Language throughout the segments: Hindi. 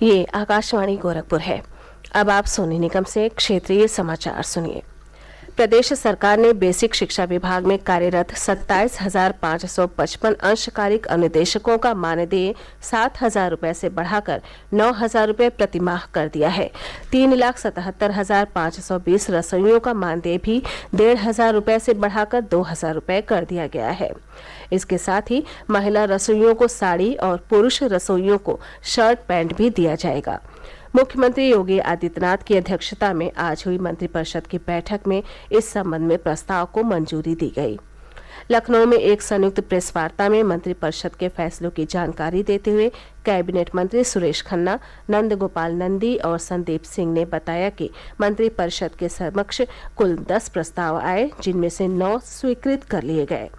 ये आकाशवाणी गोरखपुर है। अब आप सोनी निगम से क्षेत्रीय समाचार सुनिए। प्रदेश सरकार ने बेसिक शिक्षा विभाग में कार्यरत 27,555 अंशकालिक अनुदेशकों का मानदेय 7,000 रुपये से बढ़ाकर 9,000 रुपये प्रति माह कर दिया है। 3,77,520 रसोइयों का मानदेय भी 1,500 रुपये से बढ़ाकर 2,000 रुपये कर दिया गया है। इसके साथ ही महिला रसोइयों को साड़ी और पुरुष रसोइयों को शर्ट पैंट भी दिया जाएगा। मुख्यमंत्री योगी आदित्यनाथ की अध्यक्षता में आज हुई मंत्रिपरिषद की बैठक में इस संबंध में प्रस्ताव को मंजूरी दी गई। लखनऊ में एक संयुक्त प्रेस वार्ता में मंत्रिपरिषद के फैसलों की जानकारी देते हुए कैबिनेट मंत्री सुरेश खन्ना, नंद गोपाल नंदी और संदीप सिंह ने बताया कि मंत्रिपरिषद के समक्ष कुल 10 प्रस्ताव आए, जिनमें से 9 स्वीकृत कर लिए गए।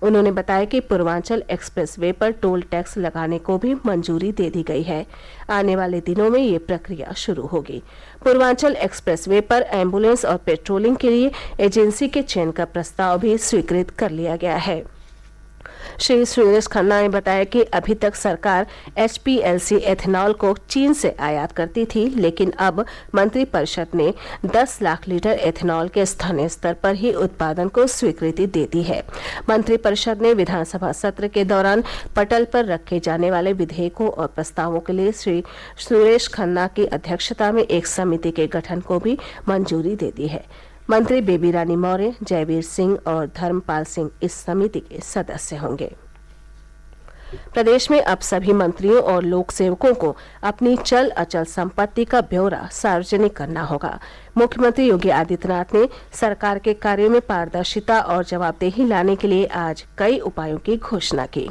उन्होंने बताया कि पूर्वांचल एक्सप्रेस वे पर टोल टैक्स लगाने को भी मंजूरी दे दी गई है। आने वाले दिनों में ये प्रक्रिया शुरू होगी। पूर्वांचल एक्सप्रेस वे पर एम्बुलेंस और पेट्रोलिंग के लिए एजेंसी के चयन का प्रस्ताव भी स्वीकृत कर लिया गया है। श्री सुरेश खन्ना ने बताया कि अभी तक सरकार HPLC एथेनॉल को चीन से आयात करती थी, लेकिन अब मंत्रिपरिषद ने 10 लाख लीटर एथेनॉल के स्थानीय स्तर पर ही उत्पादन को स्वीकृति दे दी है। मंत्रिपरिषद ने विधानसभा सत्र के दौरान पटल पर रखे जाने वाले विधेयकों और प्रस्तावों के लिए श्री सुरेश खन्ना की अध्यक्षता में एक समिति के गठन को भी मंजूरी दे दी है। मंत्री बेबी रानी मौर्य, जयवीर सिंह और धर्मपाल सिंह इस समिति के सदस्य होंगे। प्रदेश में अब सभी मंत्रियों और लोक सेवकों को अपनी चल अचल संपत्ति का ब्यौरा सार्वजनिक करना होगा। मुख्यमंत्री योगी आदित्यनाथ ने सरकार के कार्यों में पारदर्शिता और जवाबदेही लाने के लिए आज कई उपायों की घोषणा की।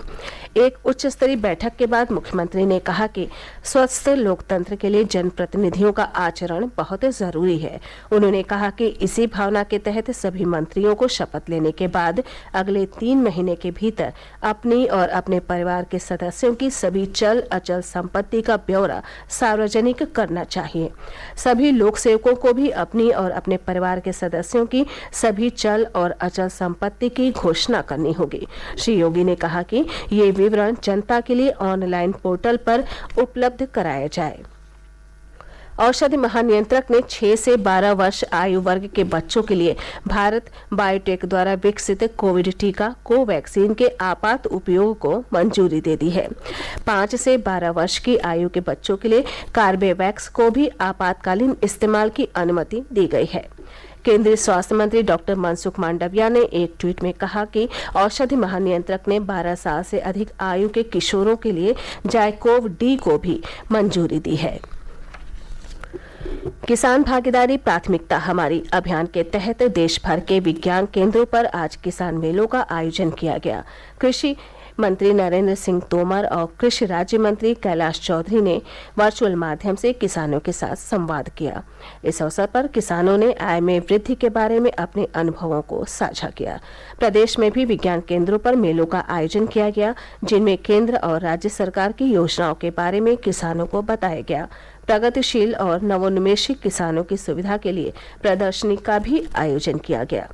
एक उच्च स्तरीय बैठक के बाद मुख्यमंत्री ने कहा कि स्वस्थ लोकतंत्र के लिए जनप्रतिनिधियों का आचरण बहुत जरूरी है। उन्होंने कहा कि इसी भावना के तहत सभी मंत्रियों को शपथ लेने के बाद अगले 3 महीने के भीतर अपनी और अपने परिवार के सदस्यों की सभी चल अचल संपत्ति का ब्यौरा सार्वजनिक करना चाहिए। सभी लोक सेवकों को भी अपनी और अपने परिवार के सदस्यों की सभी चल और अचल संपत्ति की घोषणा करनी होगी। श्री योगी ने कहा कि ये विवरण जनता के लिए ऑनलाइन पोर्टल पर उपलब्ध कराया जाए। औषधि महानियंत्रक ने 6 से 12 वर्ष आयु वर्ग के बच्चों के लिए भारत बायोटेक द्वारा विकसित कोविड टीका कोवैक्सीन के आपात उपयोग को मंजूरी दे दी है। 5 से 12 वर्ष की आयु के बच्चों के लिए कार्बेवैक्स को भी आपातकालीन इस्तेमाल की अनुमति दी गई है। केंद्रीय स्वास्थ्य मंत्री डॉक्टर मनसुख मांडविया ने एक ट्वीट में कहा कि औषधि महानियंत्रक ने 12 साल से अधिक आयु के किशोरों के लिए जायकोव डी को भी मंजूरी दी है। किसान भागीदारी प्राथमिकता हमारी अभियान के तहत देश भर के विज्ञान केंद्रों पर आज किसान मेलों का आयोजन किया गया। कृषि मंत्री नरेंद्र सिंह तोमर और कृषि राज्य मंत्री कैलाश चौधरी ने वर्चुअल माध्यम से किसानों के साथ संवाद किया। इस अवसर पर किसानों ने आय में वृद्धि के बारे में अपने अनुभवों को साझा किया। प्रदेश में भी विज्ञान केंद्रों पर मेलों का आयोजन किया गया, जिनमें केंद्र और राज्य सरकार की योजनाओं के बारे में किसानों को बताया गया। प्रगतिशील और नवोन्मेषी किसानों की सुविधा के लिए प्रदर्शनी का भी आयोजन किया गया।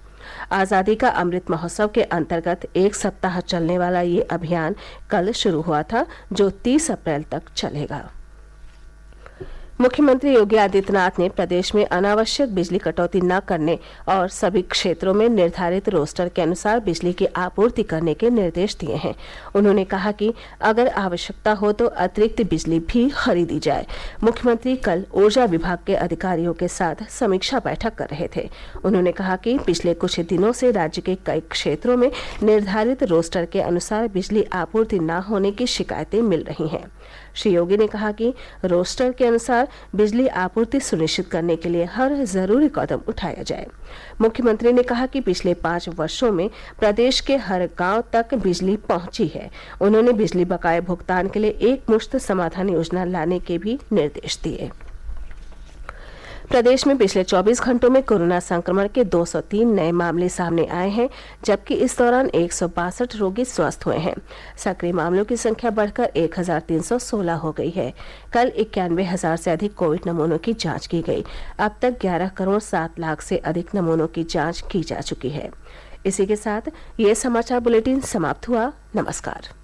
आज़ादी का अमृत महोत्सव के अंतर्गत 1 सप्ताह चलने वाला ये अभियान कल शुरू हुआ था, जो 30 अप्रैल तक चलेगा। मुख्यमंत्री योगी आदित्यनाथ ने प्रदेश में अनावश्यक बिजली कटौती न करने और सभी क्षेत्रों में निर्धारित रोस्टर के अनुसार बिजली की आपूर्ति करने के निर्देश दिए हैं। उन्होंने कहा कि अगर आवश्यकता हो तो अतिरिक्त बिजली भी खरीदी जाए। मुख्यमंत्री कल ऊर्जा विभाग के अधिकारियों के साथ समीक्षा बैठक कर रहे थे। उन्होंने कहा कि पिछले कुछ दिनों से राज्य के कई क्षेत्रों में निर्धारित रोस्टर के अनुसार बिजली आपूर्ति न होने की शिकायतें मिल रही हैं। श्री योगी ने कहा कि रोस्टर के अनुसार बिजली आपूर्ति सुनिश्चित करने के लिए हर जरूरी कदम उठाया जाए। मुख्यमंत्री ने कहा कि पिछले 5 वर्षों में प्रदेश के हर गांव तक बिजली पहुंची है। उन्होंने बिजली बकाया भुगतान के लिए एकमुश्त समाधान योजना लाने के भी निर्देश दिए। प्रदेश में पिछले 24 घंटों में कोरोना संक्रमण के 203 नए मामले सामने आए हैं, जबकि इस दौरान 162 रोगी स्वस्थ हुए हैं। सक्रिय मामलों की संख्या बढ़कर 1316 हो गई है। कल 91,000 से अधिक कोविड नमूनों की जांच की गई। अब तक 11 करोड़ 7 लाख से अधिक नमूनों की जांच की जा चुकी है। इसी के साथ ये समाचार बुलेटिन समाप्त हुआ। नमस्कार।